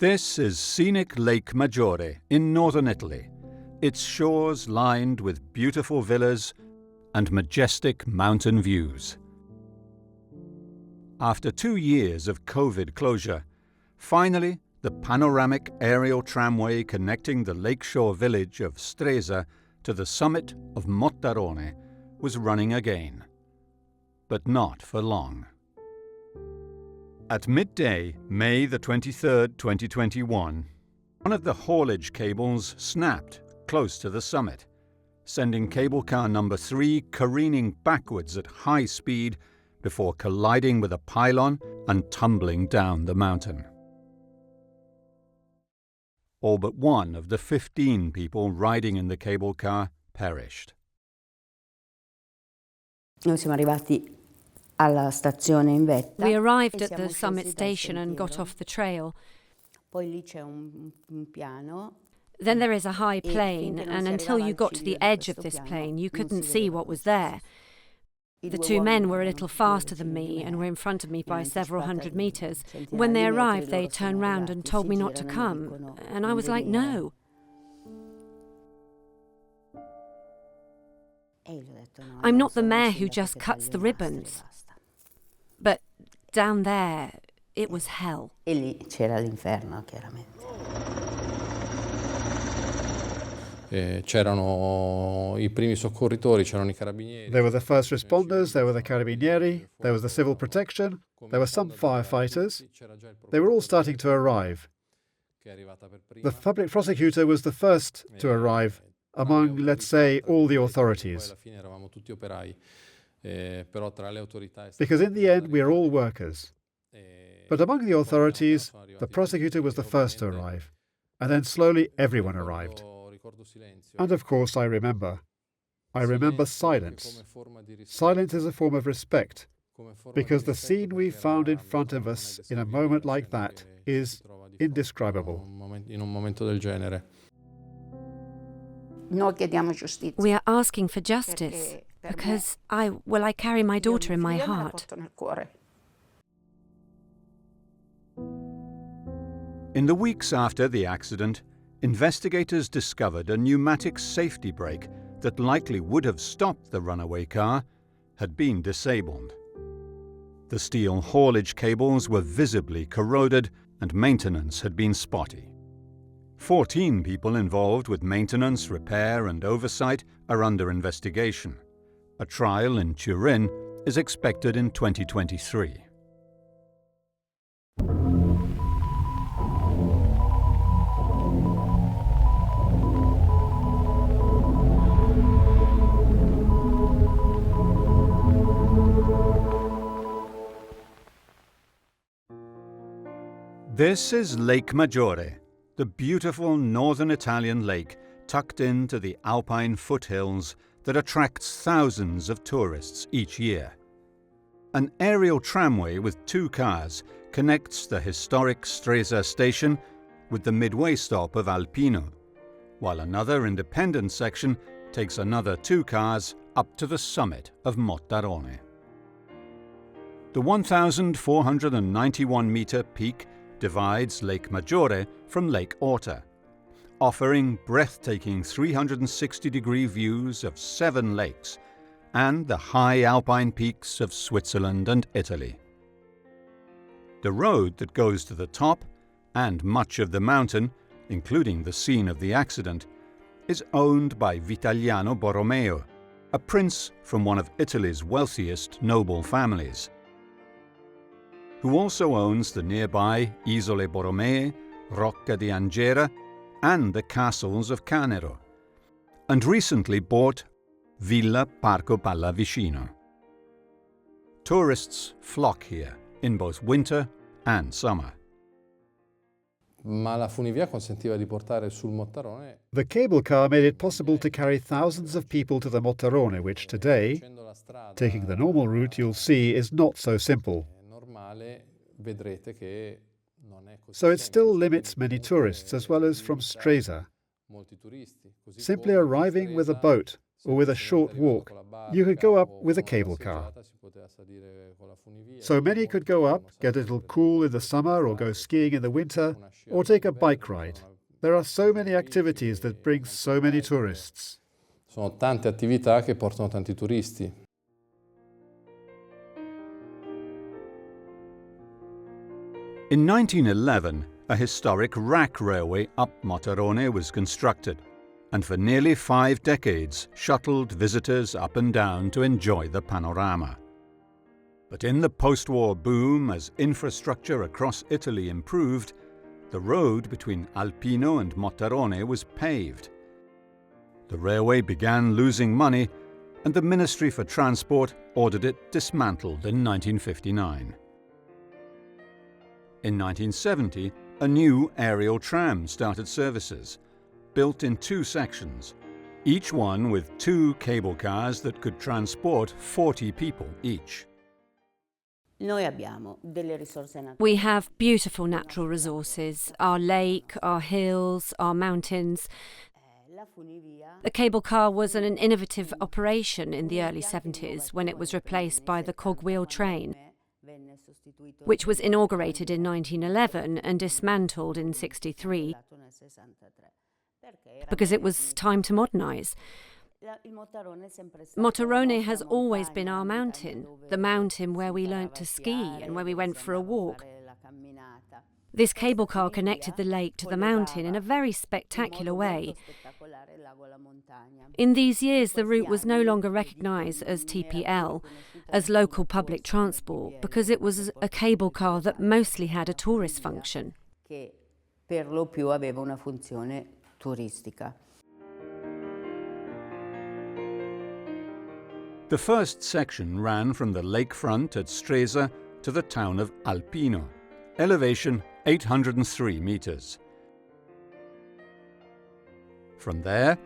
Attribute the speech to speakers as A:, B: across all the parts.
A: This is scenic Lake Maggiore in northern Italy, its shores lined with beautiful villas and majestic mountain views. After 2 years of COVID closure, finally the panoramic aerial tramway connecting the lakeshore village of Stresa to the summit of Mottarone was running again. But not for long. At midday, May the 23rd, 2021, one of the haulage cables snapped close to the summit, sending cable car number 3 careening backwards at high speed before colliding with a pylon and tumbling down the mountain. All but one of the 15 people riding in the cable car perished.
B: Noi siamo arrivati alla stazione in vetta.
C: We arrived at the summit station and got off the trail.
B: Poi lì c'è un piano.
C: Then there is a high plain, and until you got to the edge of this plain, you couldn't see what was there. The 2 men were a little faster than me and were in front of me by several hundred meters. When they arrived, they turned round and told me not to come, and I was like, no. I'm not the mayor who just cuts the ribbons. But down there, it was hell.
B: E lì c'era l'inferno, chiaramente.
D: C'erano I primi soccorritori, c'erano I carabinieri.
E: There were the first responders, there were the carabinieri, there was the civil protection, there were some firefighters. They were all starting to arrive. The public prosecutor was the first to arrive among, let's say, all the authorities. Because in the end, we are all workers. But among the authorities, the prosecutor was the first to arrive. And then slowly everyone arrived. And of course I remember silence. Silence is a form of respect, because the scene we found in front of us in a moment like that is indescribable.
C: We are asking for justice, because I carry my daughter in my heart.
A: In the weeks after the accident, investigators discovered a pneumatic safety brake that likely would have stopped the runaway car had been disabled. The steel haulage cables were visibly corroded and maintenance had been spotty. 14 people involved with maintenance, repair and oversight are under investigation. A trial in Turin is expected in 2023. This is Lake Maggiore, the beautiful northern Italian lake tucked into the Alpine foothills that attracts thousands of tourists each year. An aerial tramway with 2 cars connects the historic Stresa station with the midway stop of Alpino, while another independent section takes another 2 cars up to the summit of Mottarone. The 1,491-meter peak divides Lake Maggiore from Lake Orta, offering breathtaking 360-degree views of 7 lakes and the high alpine peaks of Switzerland and Italy. The road that goes to the top, and much of the mountain, including the scene of the accident, is owned by Vitaliano Borromeo, a prince from one of Italy's wealthiest noble families, who also owns the nearby Isole Borromee, Rocca di Angera, and the castles of Canero, and recently bought Villa Parco Pallavicino. Tourists flock here in both winter and summer.
D: Ma la funivia consentiva di portare sul Mottarone.
E: The cable car made it possible to carry thousands of people to the Mottarone, which today, taking the normal route you'll see, is not so simple. So it still limits many tourists, as well as from Stresa. Simply arriving with a boat or with a short walk, you could go up with a cable car. So many could go up, get a little cool in the summer or go skiing in the winter, or take a bike ride. There are so many activities that bring so many tourists.
D: Sono tante attività che portano tanti turisti.
A: In 1911, a historic rack railway up Mottarone was constructed, and for nearly 5 decades shuttled visitors up and down to enjoy the panorama. But in the post-war boom, as infrastructure across Italy improved, the road between Alpino and Mottarone was paved. The railway began losing money, and the Ministry for Transport ordered it dismantled in 1959. In 1970, a new aerial tram started services, built in 2 sections, each one with 2 cable cars that could transport 40 people each.
C: We have beautiful natural resources, our lake, our hills, our mountains. The cable car was an innovative operation in the early 70s when it was replaced by the cogwheel train, which was inaugurated in 1911 and dismantled in 1963 because it was time to modernise. Mottarone has always been our mountain, the mountain where we learnt to ski and where we went for a walk. This cable car connected the lake to the mountain in a very spectacular way. In these years, the route was no longer recognised as TPL, as local public transport, because it was a cable car that mostly had a tourist function.
A: The first section ran from the lakefront at Stresa to the town of Alpino, elevation 803 metres. From there,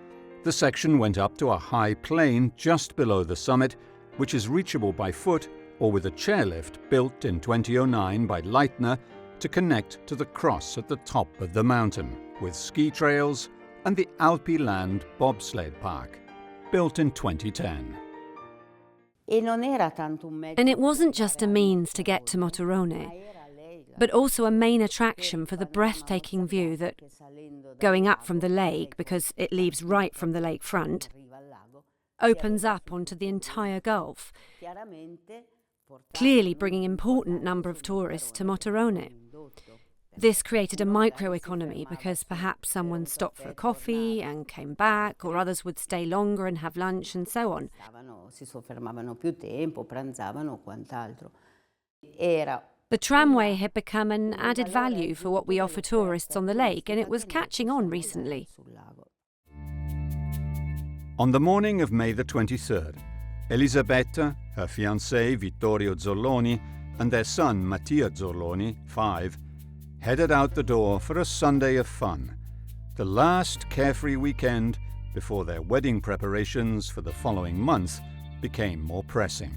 A: the section went up to a high plain just below the summit, which is reachable by foot or with a chairlift built in 2009 by Leitner to connect to the cross at the top of the mountain, with ski trails and the Alpiland bobsled park, built in 2010.
C: And it wasn't just a means to get to Mottarone, but also a main attraction for the breathtaking view that, going up from the lake, because it leaves right from the lakefront, opens up onto the entire gulf, clearly bringing an important number of tourists to Mottarone. This created a microeconomy because perhaps someone stopped for a coffee and came back, or others would stay longer and have lunch and so on. The tramway had become an added value for what we offer tourists on the lake, and it was catching on recently.
A: On the morning of May the 23rd, Elisabetta, her fiancé Vittorio Zolloni, and their son Mattia Zolloni, 5, headed out the door for a Sunday of fun, the last carefree weekend before their wedding preparations for the following month became more pressing.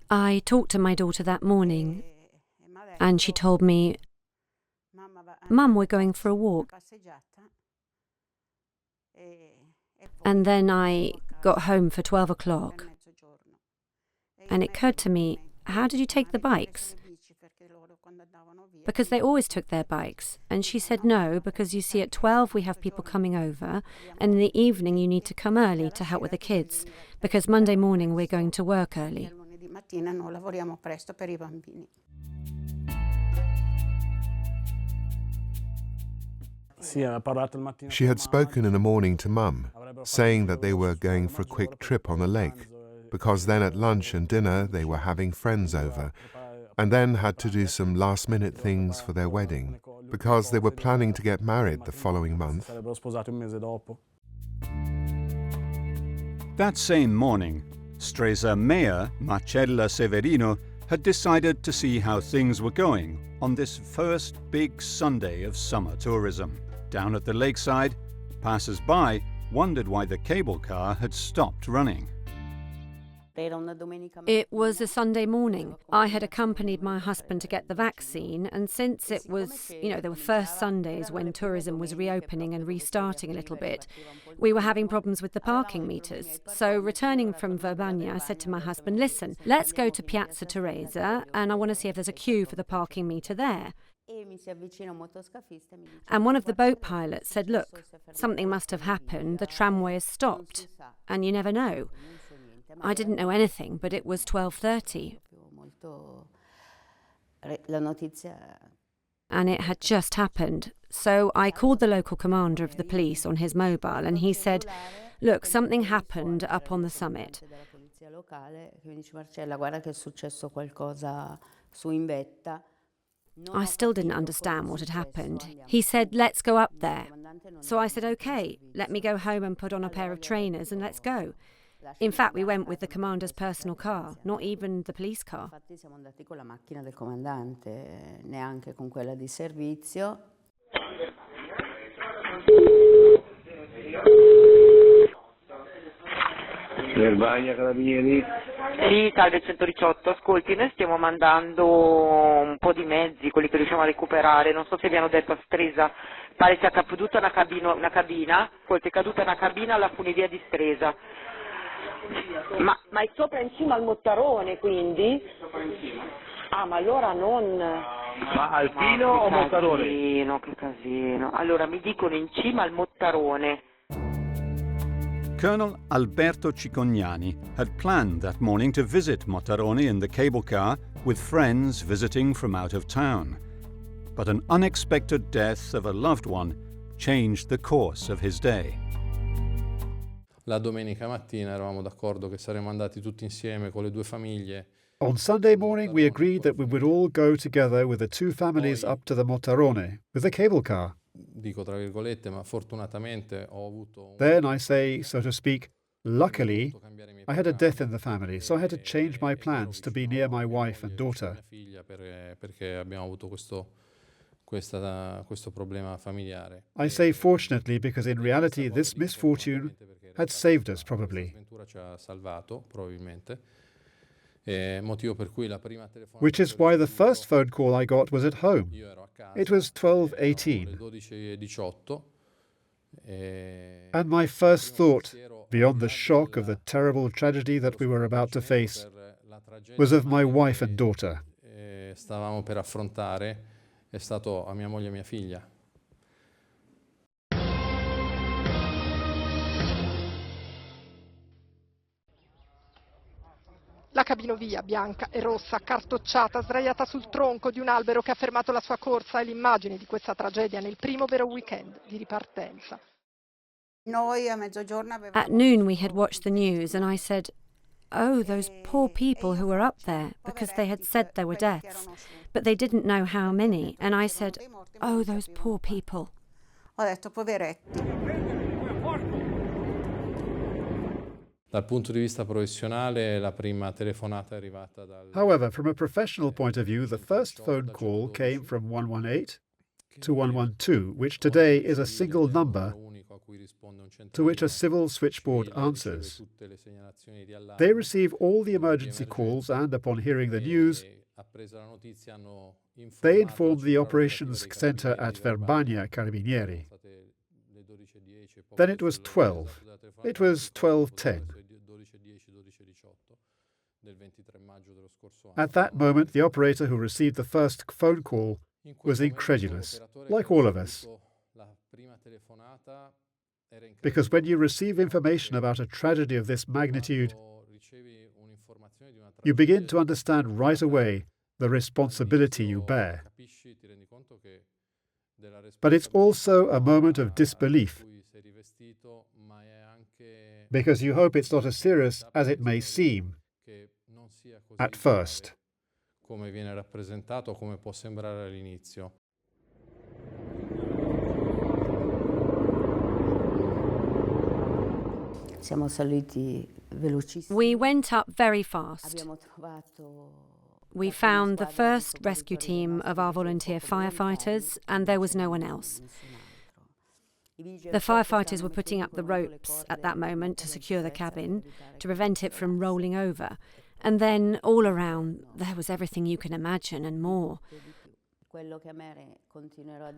C: I talked to my daughter that morning, and she told me, "Mum, we're going for a walk." And then I got home for 12 o'clock. And it occurred to me, how did you take the bikes? Because they always took their bikes. And she said, no, because you see at 12 we have people coming over, and in the evening you need to come early to help with the kids, because Monday morning we're going to work early.
F: She had spoken in the morning to Mum, saying that they were going for a quick trip on the lake, because then at lunch and dinner they were having friends over, and then had to do some last-minute things for their wedding, because they were planning to get married the following month.
A: That same morning, Stresa Mayor Marcella Severino had decided to see how things were going on this first big Sunday of summer tourism. Down at the lakeside, passers-by wondered why the cable car had stopped running.
C: It was a Sunday morning. I had accompanied my husband to get the vaccine, and since it was, there were first Sundays when tourism was reopening and restarting a little bit, we were having problems with the parking meters. So returning from Verbania, I said to my husband, listen, let's go to Piazza Stresa, and I want to see if there's a queue for the parking meter there. And one of the boat pilots said, look, something must have happened, the tramway has stopped, and you never know. I didn't know anything, but it was 12:30. And it had just happened. So I called the local commander of the police on his mobile, and he said, look, something happened up on the summit. I still didn't understand what had happened. He said, let's go up there. So I said, okay, let me go home and put on a pair of trainers and let's go. In fact, we went with the commander's personal car, not even the police car.
G: Verbania, Carabinieri.
H: Sì, salve 118, ascolti, noi stiamo mandando un po' di mezzi, quelli che riusciamo a recuperare, non so se vi hanno detto a Stresa, pare sia caduta una cabina, ascolti, è caduta una cabina alla funivia di Stresa. Ma è sopra in cima al Mottarone, quindi? Sopra in cima. Ah, ma allora non...
G: Ma alpino o Mottarone?
H: Che casino. Allora, mi dicono in cima al Mottarone.
A: Colonel Alberto Cicognani had planned that morning to visit Mottarone in the cable car with friends visiting from out of town. But an unexpected death of a loved one changed the course of his day.
D: La domenica mattina eravamo d'accordo che saremmo andati tutti insieme con le due famiglie.
E: On Sunday morning, we agreed that we would all go together with the two families up to the Mottarone with a cable car.
D: Dico tra virgolette, ma fortunatamente ho avuto...
E: Then, I say, so to speak, luckily, I had a death in the family, so I had to change my plans to be near my wife and daughter.
D: Perché abbiamo avuto questo problema familiare.
E: I say fortunately because in reality this misfortune had saved us probably.
D: Ci ha salvato, probabilmente. Motivo per cui la prima telefonata...
E: Which is why the first phone call I got was at home. It was 12:18. And my first thought, beyond the shock of the terrible tragedy that we were about to face, was of my wife and daughter.
D: Stavamo per affrontare è stato a mia moglie e mia figlia.
I: La cabinovia, bianca e rossa, cartocciata, sdraiata sul tronco di un albero che ha fermato la sua corsa, è l'immagine di questa tragedia nel primo vero weekend di ripartenza.
C: At noon we had watched the news and I said, oh, those poor people who were up there, because they had said there were deaths, but they didn't know how many. And I said, oh, those poor people.
D: Dal punto di vista professionale, la prima telefonata è arrivata dal...
E: However, from a professional point of view, the first phone call came from 118 to 112, which today is a single number to which a civil switchboard answers. They receive all the emergency calls and, upon hearing the news, they inform the operations centre at Verbania Carabinieri. Then it was 12. It was 12:10. At that moment, the operator who received the first phone call was incredulous, like all of us. Because when you receive information about a tragedy of this magnitude, you begin to understand right away the responsibility you bear. But it's also a moment of disbelief, because you hope it's not as serious as it may seem at first.
D: Come viene rappresentato, come può sembrare all'inizio.
C: We went up very fast. We found the first rescue team of our volunteer firefighters, and there was no one else. The firefighters were putting up the ropes at that moment to secure the cabin, to prevent it from rolling over. And then all around, there was everything you can imagine and more.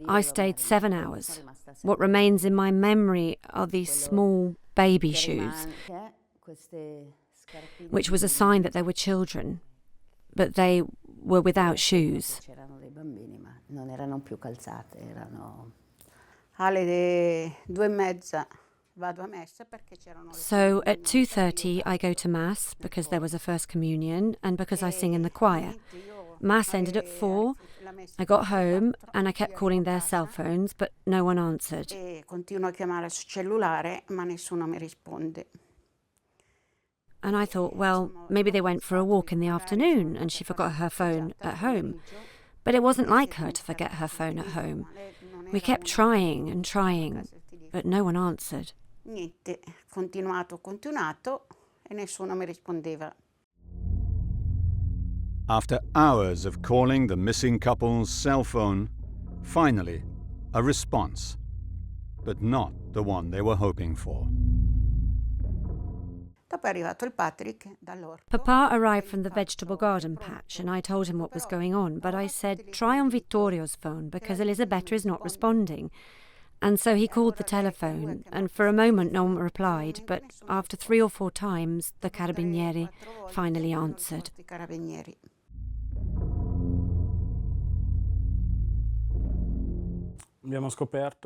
C: I stayed 7 hours. What remains in my memory are these small baby shoes, which was a sign that they were children, but they were without shoes. So at 2:30 I go to Mass because there was a First Communion and because I sing in the choir. Mass ended at 4. I got home and I kept calling their cell phones, but no one answered. And I thought, well, maybe they went for a walk in the afternoon and she forgot her phone at home. But it wasn't like her to forget her phone at home. We kept trying and trying, but no one answered.
A: After hours of calling the missing couple's cell phone, finally, a response, but not the one they were hoping for.
C: Papa arrived from the vegetable garden patch and I told him what was going on, but I said, try on Vittorio's phone because Elisabetta is not responding. And so he called the telephone and for a moment no one replied, but after 3 or 4 times the carabinieri finally answered.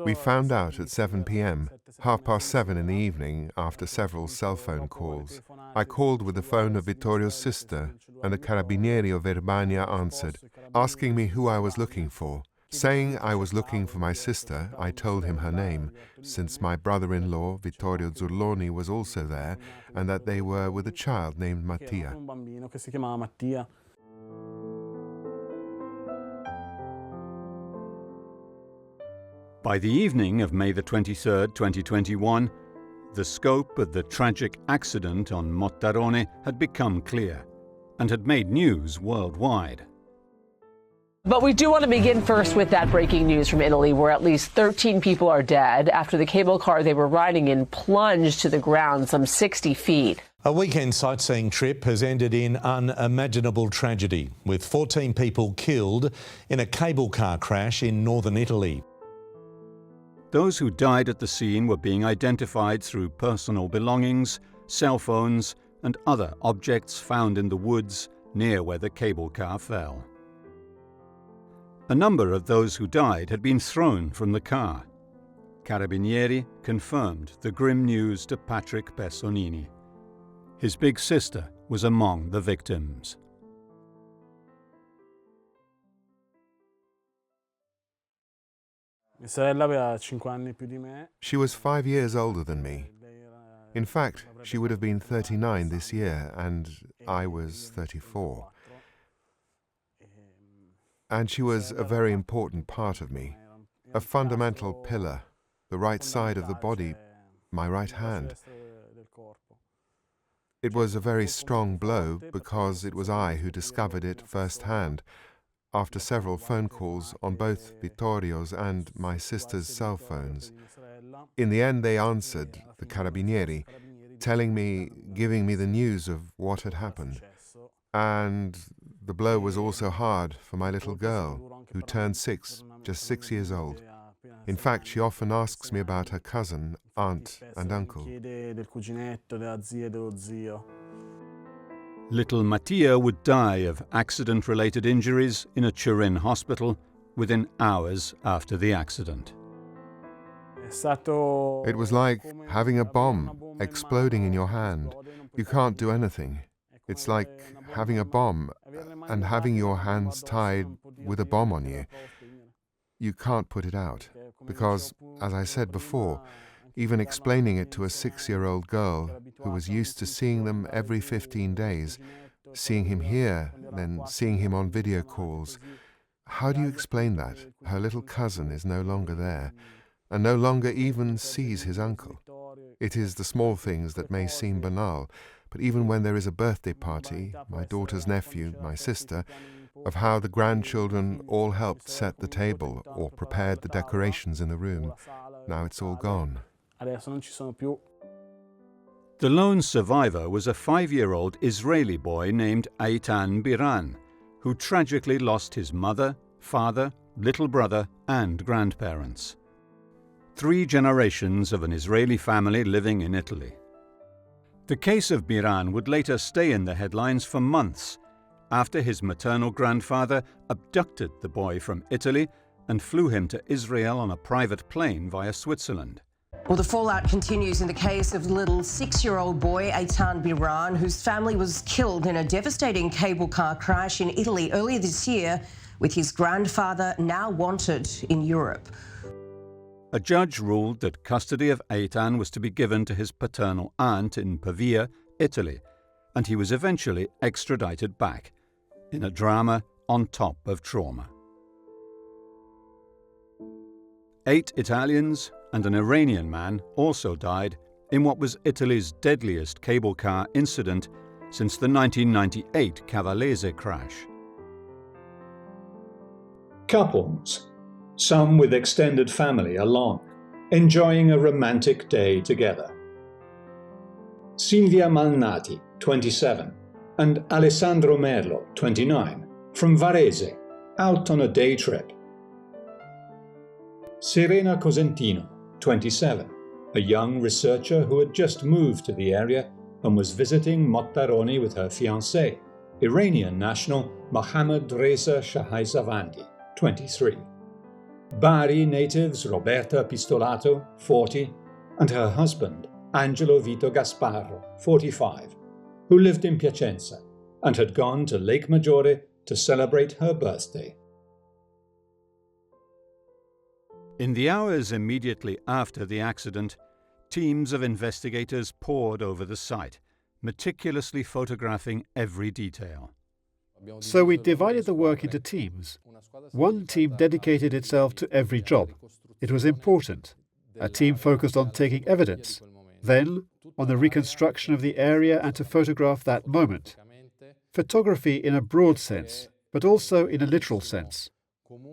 F: We found out at 7 p.m, 7:30 in the evening, after several cell phone calls. I called with the phone of Vittorio's sister, and the carabinieri of Verbania answered, asking me who I was looking for. Saying I was looking for my sister, I told him her name, since my brother-in-law, Vittorio Zurloni, was also there, and that they were with a child named Mattia.
A: By the evening of May the 23rd, 2021, the scope of the tragic accident on Mottarone had become clear and had made news worldwide.
J: But we do want to begin first with that breaking news from Italy, where at least 13 people are dead after the cable car they were riding in plunged to the ground some 60 feet.
K: A weekend sightseeing trip has ended in unimaginable tragedy, with 14 people killed in a cable car crash in northern Italy.
A: Those who died at the scene were being identified through personal belongings, cell phones, and other objects found in the woods near where the cable car fell. A number of those who died had been thrown from the car. Carabinieri confirmed the grim news to Patrick Personini. His big sister was among the victims.
F: She was 5 years older than me. In fact, she would have been 39 this year, and I was 34. And she was a very important part of me, a fundamental pillar, the right side of the body, my right hand. It was a very strong blow because it was I who discovered it firsthand, after several phone calls on both Vittorio's and my sister's cell phones. In the end they answered, the carabinieri, telling me, giving me the news of what had happened. And the blow was also hard for my little girl, who turned 6, just 6 years old. In fact, she often asks me about her cousin, aunt and uncle.
A: Little Mattia would die of accident-related injuries in a Turin hospital within hours after the accident.
F: It was like having a bomb exploding in your hand. You can't do anything. It's like having a bomb and having your hands tied with a bomb on you. You can't put it out because, as I said before, even explaining it to a 6-year-old girl who was used to seeing them every 15 days, seeing him here, then seeing him on video calls, how do you explain that? Her little cousin is no longer there, and no longer even sees his uncle. It is the small things that may seem banal, but even when there is a birthday party, my daughter's nephew, my sister, of how the grandchildren all helped set the table or prepared the decorations in the room, Now it's all gone.
A: The lone survivor was a 5-year-old Israeli boy named Eitan Biran, who tragically lost his mother, father, little brother and grandparents. 3 generations of an Israeli family living in Italy. The case of Biran would later stay in the headlines for months after his maternal grandfather abducted the boy from Italy and flew him to Israel on a private plane via Switzerland.
L: Well, the fallout continues in the case of little 6-year-old boy Eitan Biran, whose family was killed in a devastating cable car crash in Italy earlier this year, with his grandfather now wanted in Europe.
A: A judge ruled that custody of Eitan was to be given to his paternal aunt in Pavia, Italy, and he was eventually extradited back, in a drama on top of trauma. 8 Italians and an Iranian man also died in what was Italy's deadliest cable car incident since the 1998 Cavallese crash. Couples, some with extended family along, enjoying a romantic day together. Silvia Malnati, 27, and Alessandro Merlo, 29, from Varese, out on a day trip. Serena Cosentino, 27, a young researcher who had just moved to the area and was visiting Mottarone with her fiancé, Iranian national Mohammad Reza Shahizavandi, 23. Bari natives Roberta Pistolato, 40, and her husband, Angelo Vito Gasparro, 45, who lived in Piacenza and had gone to Lake Maggiore to celebrate her birthday. In the hours immediately after the accident, teams of investigators poured over the site, meticulously photographing every detail.
E: So we divided the work into teams. One team dedicated itself to every job. It was important. A team focused on taking evidence, then on the reconstruction of the area and to photograph that moment. Photography in a broad sense, but also in a literal sense.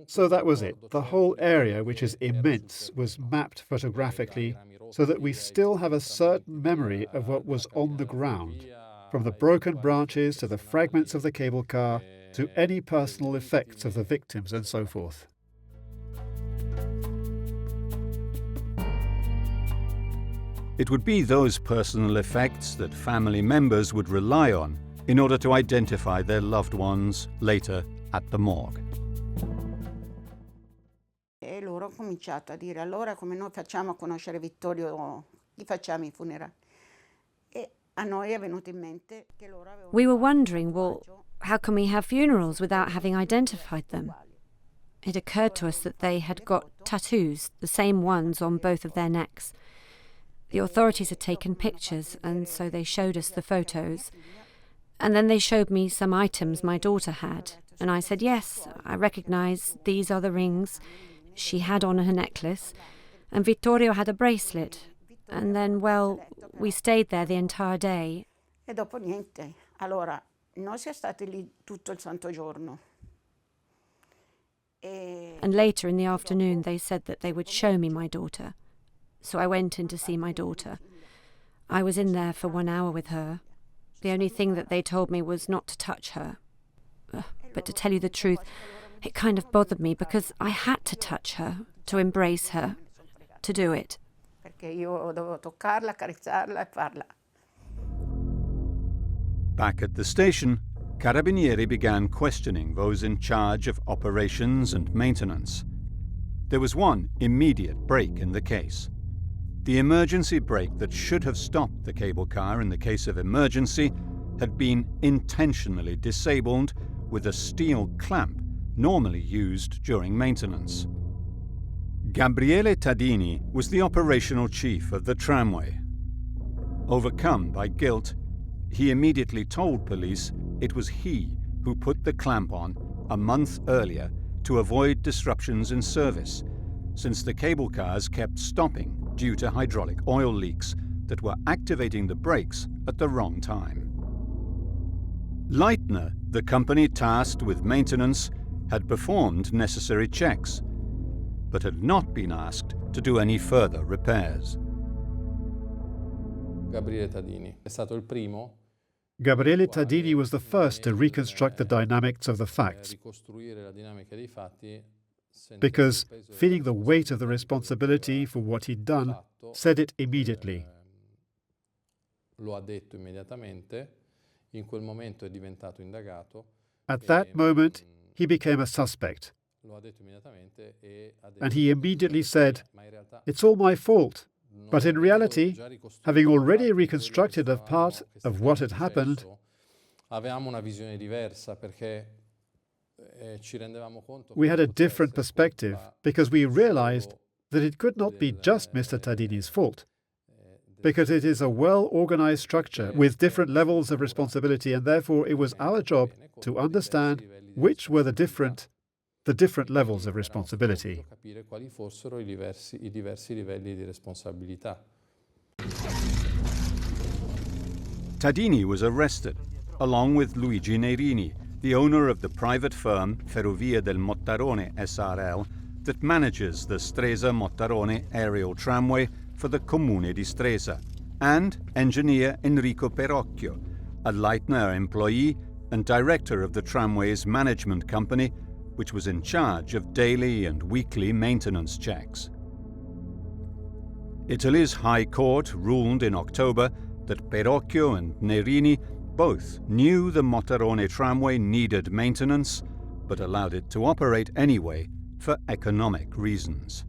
E: So that was it. The whole area, which is immense, was mapped photographically so that we still have a certain memory of what was on the ground, from the broken branches to the fragments of the cable car to any personal effects of the victims and so forth.
A: It would be those personal effects that family members would rely on in order to identify their loved ones later at the morgue.
M: E loro hanno cominciato a dire: allora come noi facciamo a conoscere Vittorio, gli facciamo i funerali? E a noi è venuto in mente che loro avevano.
C: We were wondering, well, how can we have funerals without having identified them? It occurred to us that they had got tattoos, the same ones on both of their necks. The authorities had taken pictures, and so they showed us the photos. And then they showed me some items my daughter had, and I said, yes, I recognise these are the rings she had on her necklace, and Vittorio had a bracelet. And then, well, we stayed there the entire day.
M: E dopo niente. Allora, noi siamo stati lì tutto il santo giorno.
C: And later in the afternoon they said that they would show me my daughter. So I went in to see my daughter. I was in there for 1 hour with her. The only thing that they told me was not to touch her. But to tell you the truth, it kind of bothered me because I had to touch her, to embrace her, to do it.
M: Perché io dovevo toccarla, accarezzarla e farla.
A: Back at the station, Carabinieri began questioning those in charge of operations and maintenance. There was one immediate break in the case. The emergency brake that should have stopped the cable car in the case of emergency had been intentionally disabled with a steel clamp normally used during maintenance. Gabriele Tadini was the operational chief of the tramway. Overcome by guilt, he immediately told police it was he who put the clamp on a month earlier to avoid disruptions in service, since the cable cars kept stopping due to hydraulic oil leaks that were activating the brakes at the wrong time. Leitner, the company tasked with maintenance, had performed necessary checks. but had not been asked to do any further repairs.
D: Gabriele Tadini è stato il primo
E: Gabriele Tadini was the first to reconstruct the dynamics of the facts,
D: ricostruire la dinamica dei fatti
E: because feeling the weight of the responsibility for what he'd done, said it immediately.
D: Lo ha detto immediatamente, in quel momento è diventato indagato.
E: At that moment, he became a suspect. And he immediately said, "It's all my fault." But in reality, having already reconstructed a part of what had happened,
D: avevamo una visione diversa perché ci rendevamo conto
E: we had a different perspective because we realized that it could not be just Mr. Tadini's fault, because it is a well-organized structure with different levels of responsibility, and therefore it was our job to understand which were the different levels of responsibility.
D: capire quali fossero i diversi livelli di responsabilità.
A: Tadini was arrested, along with Luigi Nerini, the owner of the private firm Ferrovie del Mottarone SRL that manages the Stresa-Mottarone aerial tramway for the Comune di Stresa, and engineer Enrico Perocchio, a Leitner employee and director of the tramway's management company, which was in charge of daily and weekly maintenance checks. Italy's High Court ruled in October that Perocchio and Nerini both knew the Mottarone tramway needed maintenance, but allowed it to operate anyway for economic reasons.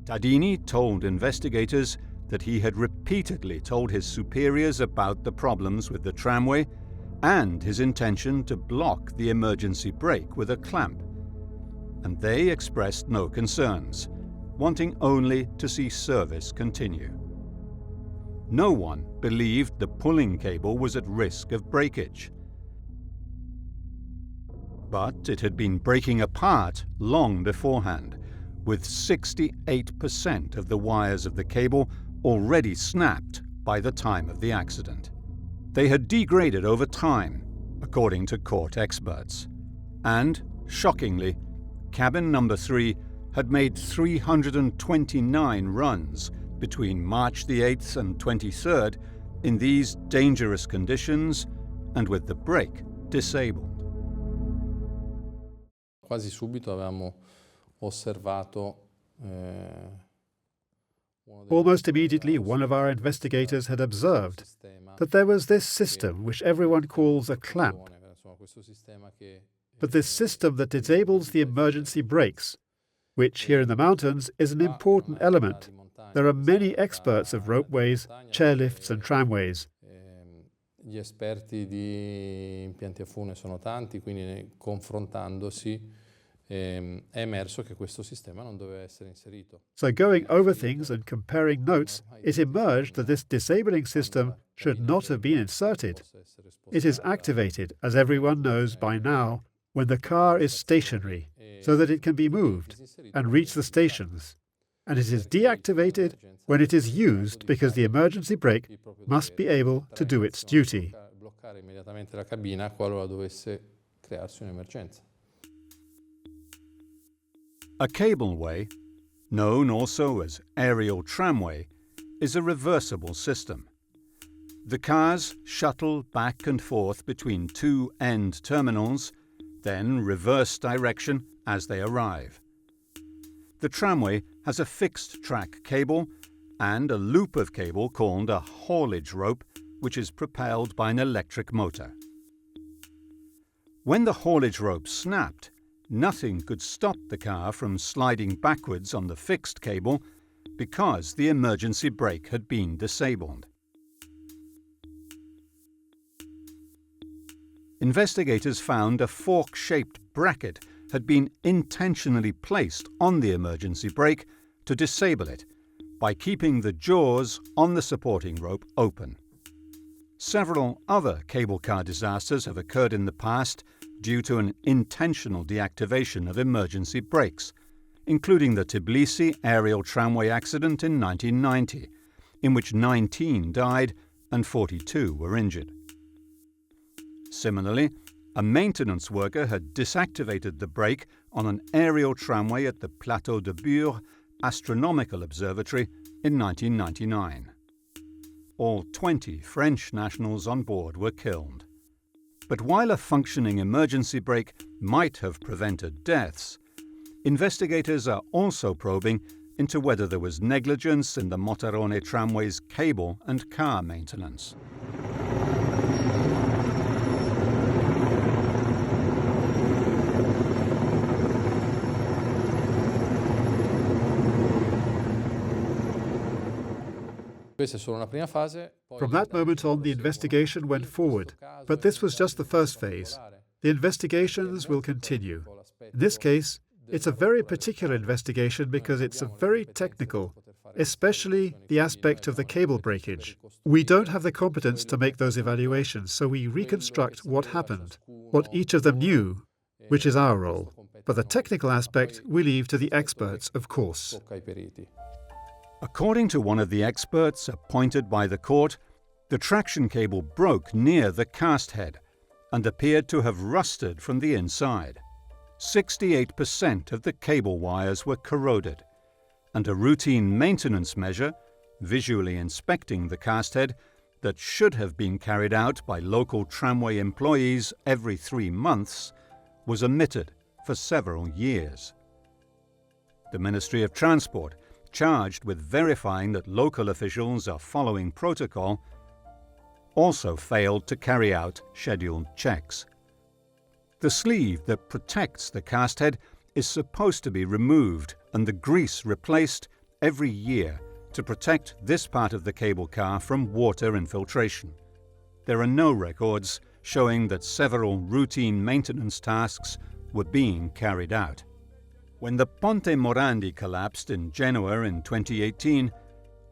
A: Tadini told investigators that he had repeatedly told his superiors about the problems with the tramway and his intention to block the emergency brake with a clamp, and they expressed no concerns, wanting only to see service continue. No one believed the pulling cable was at risk of breakage. But it had been breaking apart long beforehand, with 68% of the wires of the cable already snapped by the time of the accident. They had degraded over time, according to court experts. And, shockingly, cabin number 3 had made 329 runs between March the 8th and 23rd in these dangerous conditions and with the brake disabled.
D: Quasi subito avevamo osservato
E: almost immediately, one of our investigators had observed that there was this system which everyone calls a clamp, but this system that disables the emergency brakes, which here in the mountains is an important element. There are many experts of ropeways, chairlifts and tramways.
D: Gli esperti di impianti a fune sono tanti, quindi confrontandosi è emerso che questo sistema non doveva essere inserito.
E: So going over things and comparing notes, it emerged that this disabling system should not have been inserted. It is activated, as everyone knows by now, when the car is stationary, so that it can be moved and reach the stations. And it is deactivated when it is used because the emergency brake must be able to do its duty.
D: Bloccare immediatamente la cabina qualora dovesse crearsi un'emergenza.
A: A cableway, known also as aerial tramway, is a reversible system. The cars shuttle back and forth between two end terminals, then reverse direction as they arrive. The tramway has a fixed track cable and a loop of cable called a haulage rope, which is propelled by an electric motor. When the haulage rope snapped, nothing could stop the car from sliding backwards on the fixed cable because the emergency brake had been disabled. Investigators found a fork-shaped bracket had been intentionally placed on the emergency brake to disable it by keeping the jaws on the supporting rope open. Several other cable car disasters have occurred in the past due to an intentional deactivation of emergency brakes, including the Tbilisi aerial tramway accident in 1990, in which 19 died and 42 were injured. Similarly, a maintenance worker had disactivated the brake on an aerial tramway at the Plateau de Bure Astronomical Observatory in 1999. All 20 French nationals on board were killed. But while a functioning emergency brake might have prevented deaths, investigators are also probing into whether there was negligence in the Mottarone tramway's cable and car maintenance.
E: From that moment on, the investigation went forward, but this was just the first phase. The investigations will continue. In this case, it's a very particular investigation because it's a very technical, especially the aspect of the cable breakage. We don't have the competence to make those evaluations, so we reconstruct what happened, what each of them knew, which is our role. But the technical aspect we leave to the experts, of course.
A: According to one of the experts appointed by the court, the traction cable broke near the cast head and appeared to have rusted from the inside. 68% of the cable wires were corroded, and a routine maintenance measure, visually inspecting the cast head, that should have been carried out by local tramway employees every 3 months, was omitted for several years. The Ministry of Transport, charged with verifying that local officials are following protocol, also failed to carry out scheduled checks. The sleeve that protects the cast head is supposed to be removed and the grease replaced every year to protect this part of the cable car from water infiltration. There are no records showing that several routine maintenance tasks were being carried out. When the Ponte Morandi collapsed in Genoa in 2018,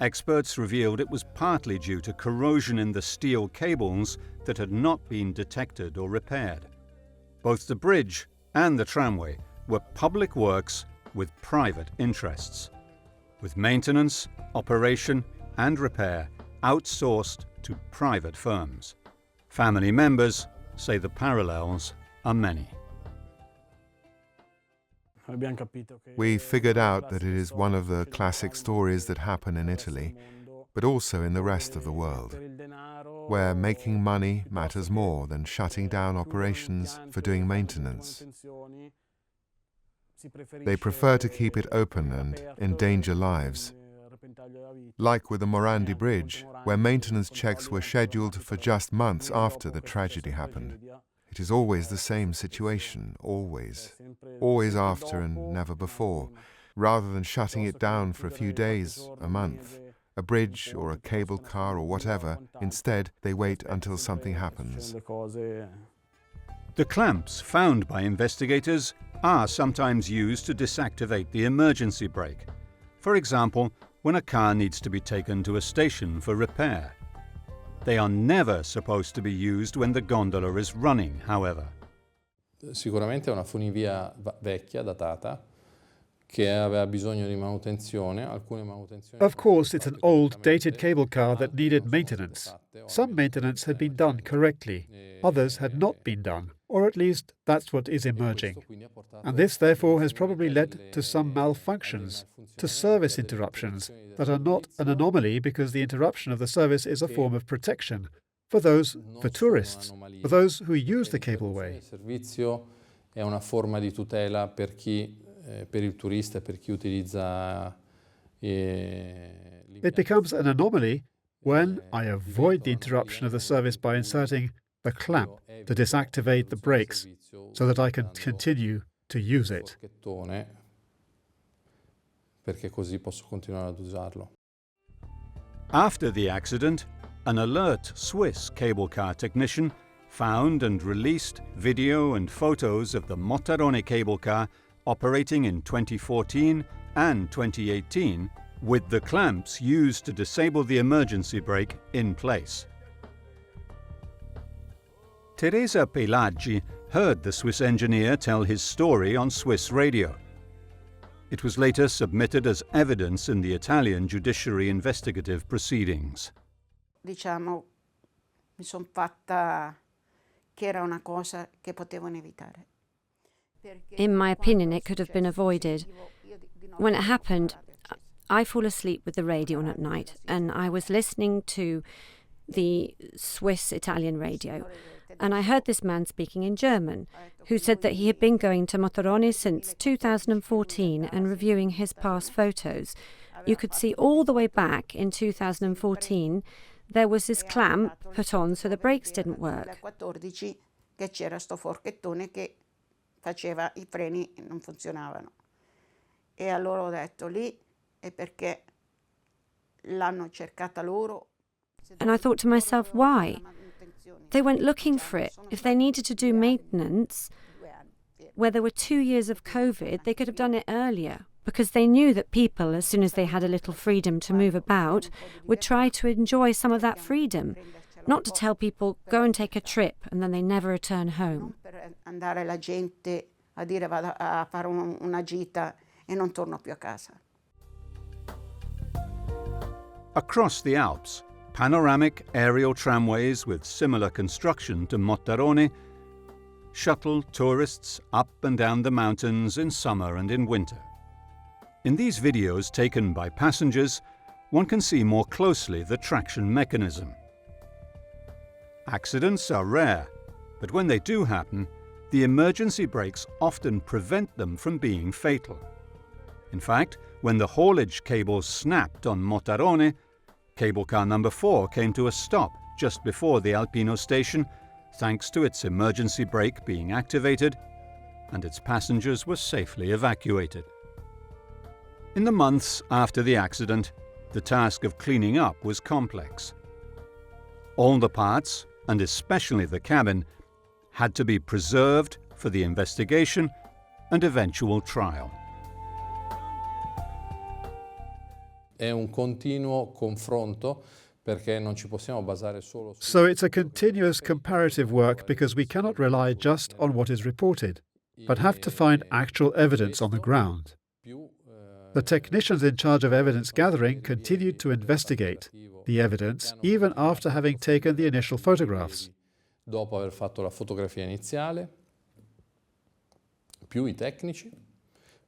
A: experts revealed it was partly due to corrosion in the steel cables that had not been detected or repaired. Both the bridge and the tramway were public works with private interests, with maintenance, operation, and repair outsourced to private firms. Family members say the parallels are many.
F: We figured out that it is one of the classic stories that happen in Italy, but also in the rest of the world, where making money matters more than shutting down operations for doing maintenance. They prefer to keep it open and endanger lives. Like with the Morandi Bridge, where maintenance checks were scheduled for just months after the tragedy happened. It is always the same situation, always after and never before. Rather than shutting it down for a few days, a month, a bridge or a cable car or whatever, instead they wait until something happens.
A: The clamps found by investigators are sometimes used to deactivate the emergency brake. For example, when a car needs to be taken to a station for repair. They are never supposed to be used when the gondola is running, however.
D: Sicuramente è una funivia vecchia, datata, che aveva bisogno di manutenzione. Alcune manutenzioni.
E: Of course, it's an old, dated cable car that needed maintenance. Some maintenance had been done correctly, others had not been done, or at least that's what is emerging. And this, therefore, has probably led to some malfunctions, to service interruptions that are not an anomaly because the interruption of the service is a form of protection for tourists, for those who use the cableway.
D: Il servizio è una forma di tutela per il turista, per chi utilizza.
E: It becomes an anomaly when I avoid the interruption of the service by inserting the clamp to deactivate the brakes so that I can continue to use it.
D: Perché così posso continuare ad usarlo.
A: After the accident, an alert Swiss cable car technician found and released video and photos of the Mottarone cable car operating in 2014 and 2018 with the clamps used to disable the emergency brake in place. Teresa Pelaggi heard the Swiss engineer tell his story on Swiss radio. It was later submitted as evidence in the Italian judiciary investigative proceedings.
M: Diciamo, mi son fatta che era una cosa che potevano evitare.
C: In my opinion, it could have been avoided. When it happened, I fall asleep with the radio on at night, and I was listening to the Swiss-Italian radio, and I heard this man speaking in German, who said that he had been going to Mottarone since 2014 and reviewing his past photos. You could see all the way back in 2014 there was this clamp put on so the brakes didn't work.
M: Che c'era sto forchettone che faceva i freni non funzionavano. E allora ho detto lì è perché l'hanno cercata loro.
C: And I thought to myself, why? They went looking for it. If they needed to do maintenance, where there were 2 years of COVID, they could have done it earlier, because they knew that people, as soon as they had a little freedom to move about, would try to enjoy some of that freedom, not to tell people, go and take a trip, and then they never return home.
M: Per andare la gente a dire vado a fare una gita e non torno più a casa.
A: Across the Alps, panoramic aerial tramways with similar construction to Mottarone shuttle tourists up and down the mountains in summer and in winter. In these videos taken by passengers, one can see more closely the traction mechanism. Accidents are rare, but when they do happen, the emergency brakes often prevent them from being fatal. In fact, when the haulage cables snapped on Mottarone, cable car number 4 came to a stop just before the Alpino station, thanks to its emergency brake being activated, and its passengers were safely evacuated. In the months after the accident, the task of cleaning up was complex. All the parts, and especially the cabin, had to be preserved for the investigation and eventual trial.
D: È un continuo confronto perché non ci possiamo basare solo su.
E: So it's a continuous comparative work because we cannot rely just on what is reported, but have to find actual evidence on the ground. The technicians in charge of evidence gathering continued to investigate the evidence even after having taken the initial photographs.
D: Dopo aver fatto la fotografia iniziale, più i tecnici,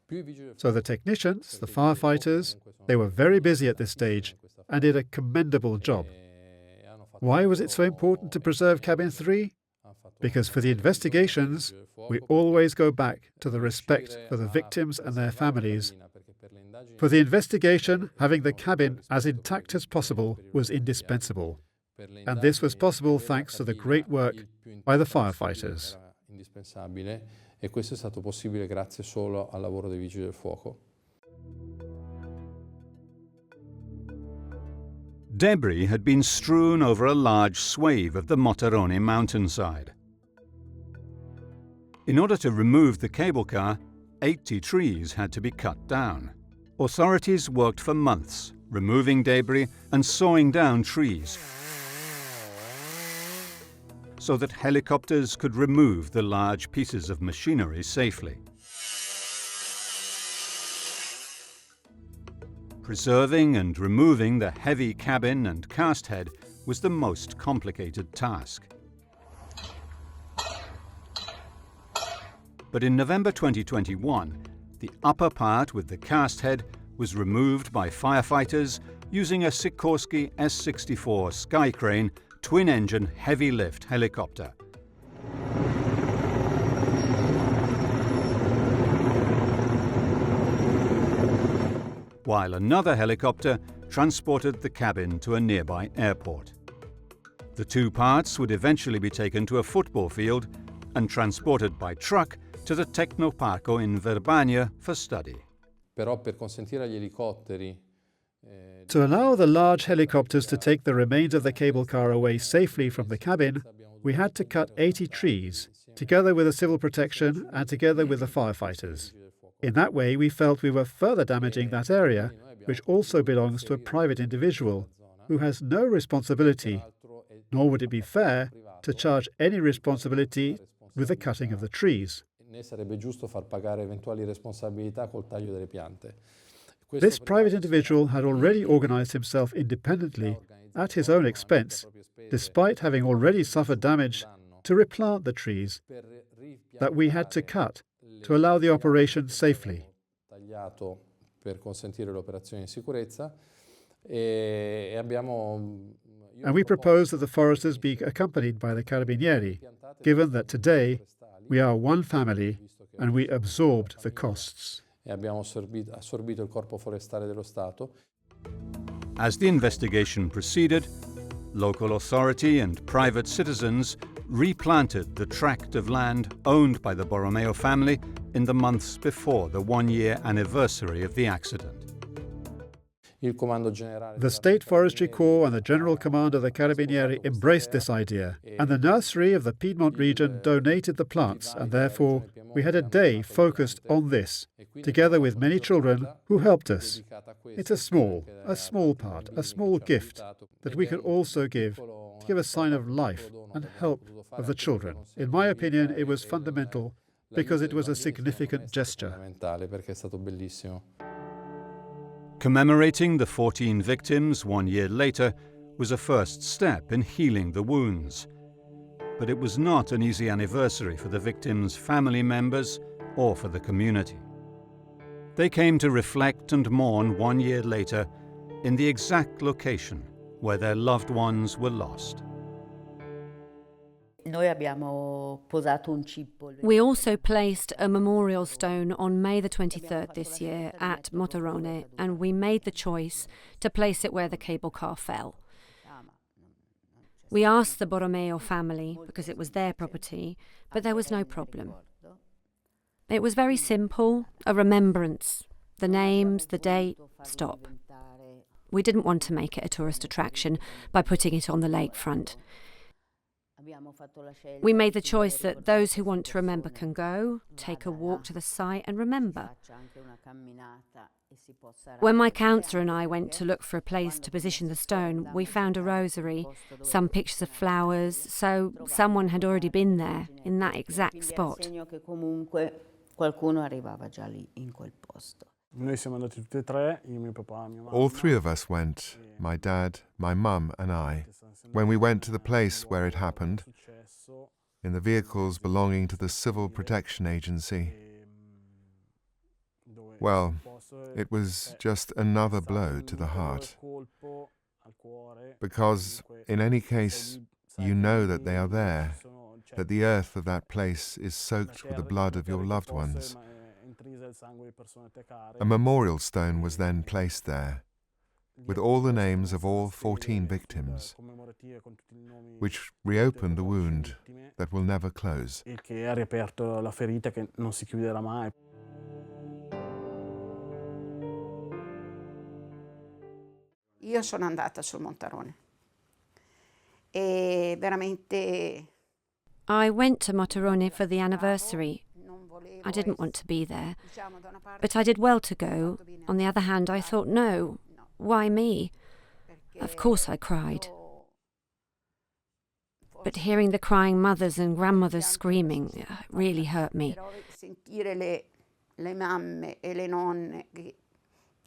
D: più i vigili.
E: So the technicians, the firefighters, they were very busy at this stage and did a commendable job. Why was it so important to preserve cabin 3? Because for the investigations, we always go back to the respect for the victims and their families. For the investigation, having the cabin as intact as possible was indispensable. And this was possible thanks to the great work by the firefighters.
D: Indispensabile, e questo è stato possibile grazie solo al lavoro dei vigili del fuoco.
A: Debris had been strewn over a large swathe of the Mottarone mountainside. In order to remove the cable car, 80 trees had to be cut down. Authorities worked for months, removing debris and sawing down trees so that helicopters could remove the large pieces of machinery safely. Preserving and removing the heavy cabin and cast head was the most complicated task. But in November 2021, the upper part with the cast head was removed by firefighters using a Sikorsky S-64 Skycrane twin-engine heavy-lift helicopter. While another helicopter transported the cabin to a nearby airport. The two parts would eventually be taken to a football field and transported by truck to the Tecnoparco in Verbania for study.
D: Però per consentire agli elicotteri
E: To allow the large helicopters to take the remains of the cable car away safely from the cabin, we had to cut 80 trees, together with the civil protection and together with the firefighters. In that way, we felt we were further damaging that area, which also belongs to a private individual, who has no responsibility, nor would it be fair to charge any responsibility with the cutting of the trees.
D: né sarebbe giusto far pagare eventuali responsabilità col taglio delle piante.
E: This private individual had already organized himself independently at his own expense, despite having already suffered damage, to replant the trees that we had to cut to allow the operation safely.
D: Tagliato per consentire l'operazione in sicurezza e abbiamo.
E: And we propose that the foresters be accompanied by the carabinieri, given that today we are one family and we absorbed the costs.
D: E abbiamo assorbito il corpo forestale dello Stato.
A: As the investigation proceeded, local authority and private citizens replanted the tract of land owned by the Borromeo family in the months before the one-year anniversary of the accident.
E: The State Forestry Corps and the General Command of the Carabinieri embraced this idea, and the nursery of the Piedmont region donated the plants, and therefore we had a day focused on this, together with many children who helped us. It's a small part, a small gift that we could also give to give a sign of life and help of the children. In my opinion, it was fundamental because it was a significant gesture.
A: Commemorating the 14 victims 1 year later was a first step in healing the wounds. But it was not an easy anniversary for the victims' family members or for the community. They came to reflect and mourn 1 year later in the exact location where their loved ones were lost.
C: We also placed a memorial stone on May the 23rd this year at Mottarone, and we made the choice to place it where the cable car fell. We asked the Borromeo family, because it was their property, but there was no problem. It was very simple, a remembrance. The names, the date, stop. We didn't want to make it a tourist attraction by putting it on the lakefront. We made the choice that those who want to remember can go, take a walk to the site and remember. When my counsellor and I went to look for a place to position the stone, we found a rosary, some pictures of flowers, so someone had already been there, in that exact spot.
F: All three of us went, my dad, my mum and I. When we went to the place where it happened, in the vehicles belonging to the Civil Protection Agency, well, it was just another blow to the heart. Because in any case, you know that they are there, that the earth of that place is soaked with the blood of your loved ones. A memorial stone was then placed there, with all the names of all 14 victims, which reopened the wound that will never close.
M: Io sono andata sul Mottarone e veramente.
C: I went to Mottarone for the anniversary. I didn't want to be there, but I did well to go. On the other hand, I thought, no, why me? Of course I cried. But hearing the crying mothers and grandmothers screaming really hurt me.
M: Sentire le mamme e le nonne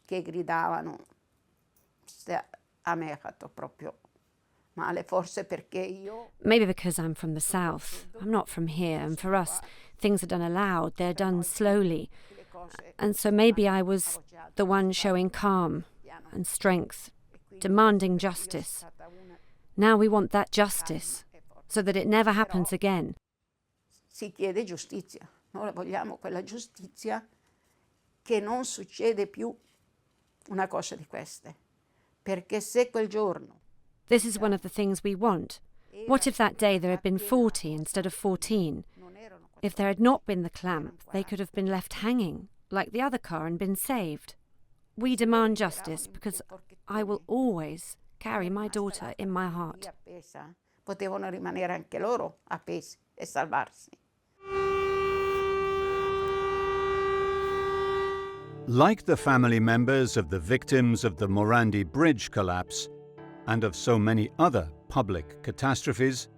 M: che gridavano, a me ha fatto proprio male, forse perché io.
C: Maybe because I'm from the south. I'm not from here, and for us, things are done aloud, they're done slowly. And so maybe I was the one showing calm and strength, demanding justice. Now we want that justice, so that it never happens again.
M: Si chiede giustizia. Noi vogliamo quella giustizia che non succede più una cosa di queste. Perché se quel giorno.
C: This is one of the things we want. What if that day there had been 40 instead of 14? If there had not been the clamp, they could have been left hanging, like the other car, and been saved. We demand justice because I will always carry my daughter in my heart.
M: Potevano rimanere anche loro appesi e salvarsi.
A: Like the family members of the victims of the Morandi Bridge collapse and of so many other public catastrophes,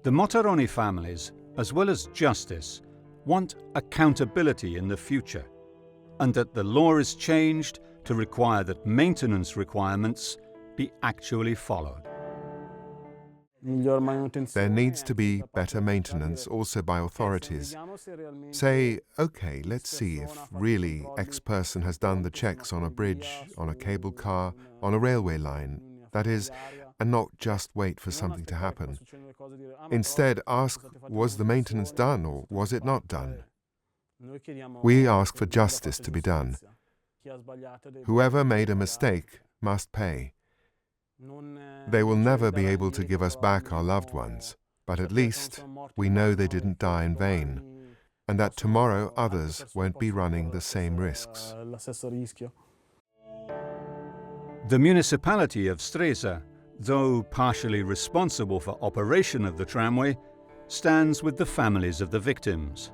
A: the Mottarone families, as well as justice, want accountability in the future, and that the law is changed to require that maintenance requirements be actually followed.
F: There needs to be better maintenance also by authorities. Say, okay, let's see if really X person has done the checks on a bridge, on a cable car, on a railway line. That is, and not just wait for something to happen. Instead, ask, was the maintenance done or was it not done? We ask for justice to be done. Whoever made a mistake must pay. They will never be able to give us back our loved ones, but at least we know they didn't die in vain, and that tomorrow others won't be running the same risks.
A: The municipality of Stresa, though partially responsible for operation of the tramway, stands with the families of the victims.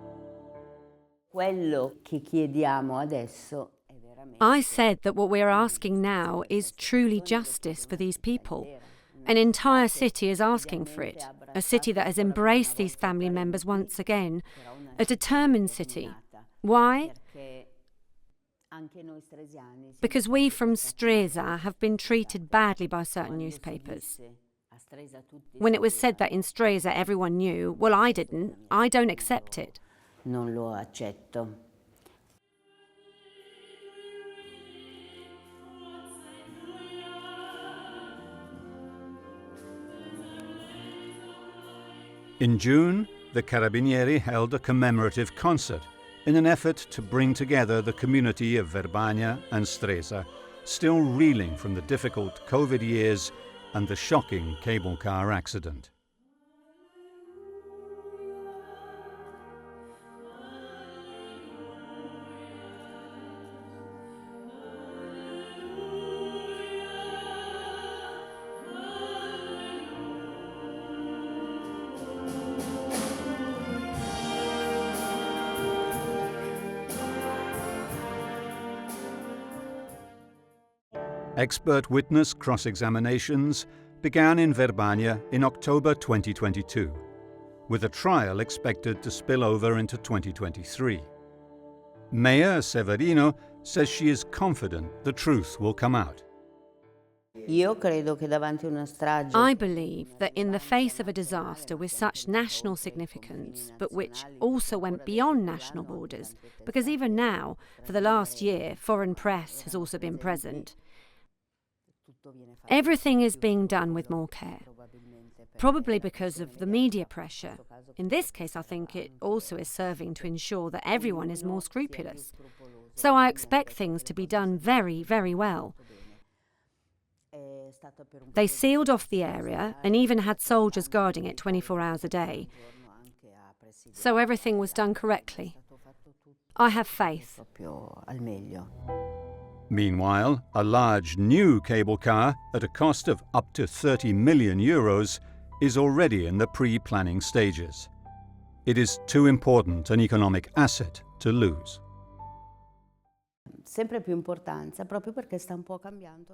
C: I said that what we're asking now is truly justice for these people. An entire city is asking for it, a city that has embraced these family members once again, a determined city. Why? Because we from Stresa have been treated badly by certain newspapers. When it was said that in Stresa everyone knew, well, I didn't. I don't accept it.
B: Non lo accetto.
A: In June, the Carabinieri held a commemorative concert in an effort to bring together the community of Verbania and Stresa, still reeling from the difficult COVID years and the shocking cable car accident. Expert witness cross-examinations began in Verbania in October 2022, with a trial expected to spill over into 2023. Mayor Severino says she is confident the truth will come out.
C: I believe that in the face of a disaster with such national significance, but which also went beyond national borders, because even now, for the last year, foreign press has also been present, everything is being done with more care, probably because of the media pressure. In this case, I think it also is serving to ensure that everyone is more scrupulous. So I expect things to be done very, very well. They sealed off the area and even had soldiers guarding it 24 hours a day. So everything was done correctly. I have faith.
A: Meanwhile, a large new cable car at a cost of up to 30 million euros is already in the pre-planning stages. It is too important an economic asset to lose.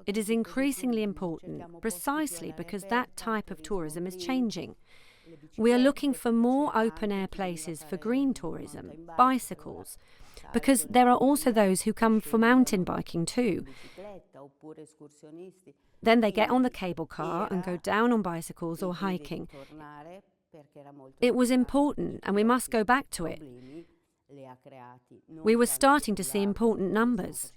C: It is increasingly important precisely because that type of tourism is changing. We are looking for more open-air places for green tourism, bicycles, because there are also those who come for mountain biking too. Then they get on the cable car and go down on bicycles or hiking. It was important and we must go back to it. We were starting to see important numbers.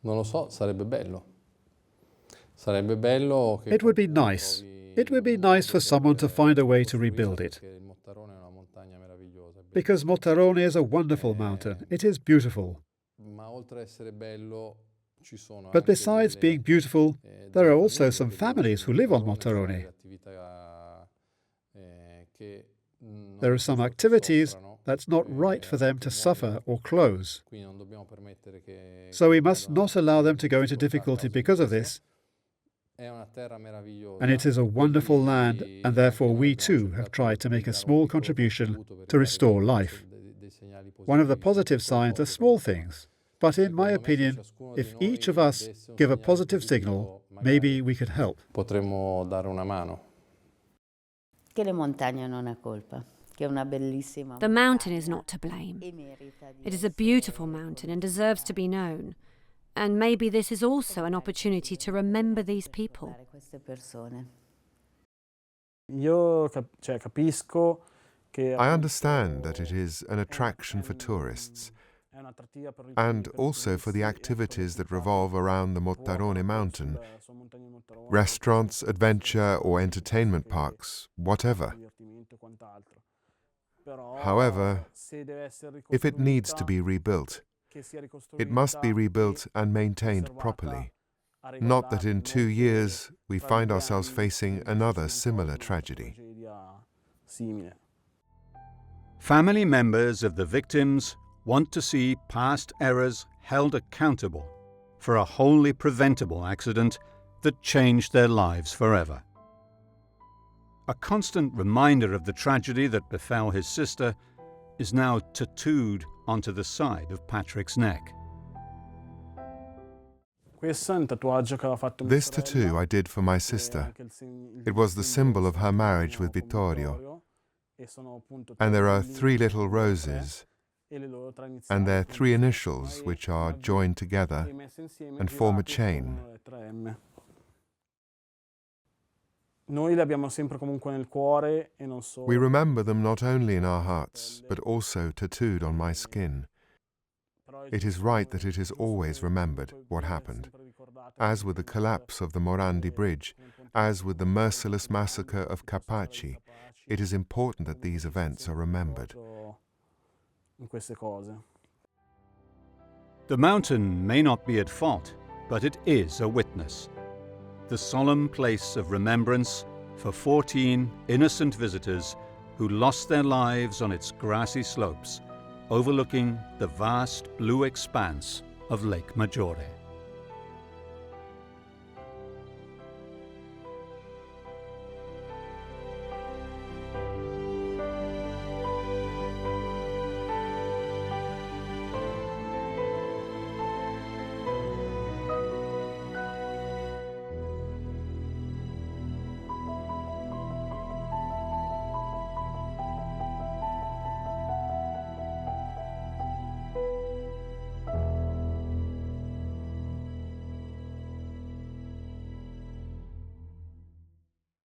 D: Non lo so, sarebbe bello. Sarebbe bello che
E: It would be nice. It would be nice for someone to find a way to rebuild it. Because Mottarone is a wonderful mountain. It is beautiful. But besides being beautiful, there are also some families who live on Mottarone. There are some activities that's not right for them to suffer or close. So we must not allow them to go into difficulty because of this. And it is a wonderful land, and therefore we too have tried to make a small contribution to restore life. One of the positive signs are small things, but in my opinion, if each of us give a positive signal, maybe we could help.
D: Potremmo dare una mano.
C: The mountain is not to blame. It is a beautiful mountain and deserves to be known. And maybe this is also an opportunity to remember these people.
F: I understand that it is an attraction for tourists and also for the activities that revolve around the Mottarone mountain, restaurants, adventure or entertainment parks, whatever. However, if it needs to be rebuilt, it must be rebuilt and maintained properly. Not that in 2 years we find ourselves facing another similar tragedy.
A: Family members of the victims want to see past errors held accountable for a wholly preventable accident that changed their lives forever. A constant reminder of the tragedy that befell his sister is now tattooed onto the side of Patrick's neck.
F: This tattoo I did for my sister. It was the symbol of her marriage with Vittorio. And there are 3 little roses, and their 3 initials which are joined together and form a chain. We remember them not only in our hearts, but also tattooed on my skin. It is right that it is always remembered what happened, as with the collapse of the Morandi Bridge, as with the merciless massacre of Capaci. It is important that these events are remembered.
A: The mountain may not be at fault, but it is a witness. The solemn place of remembrance for 14 innocent visitors who lost their lives on its grassy slopes, overlooking the vast blue expanse of Lake Maggiore.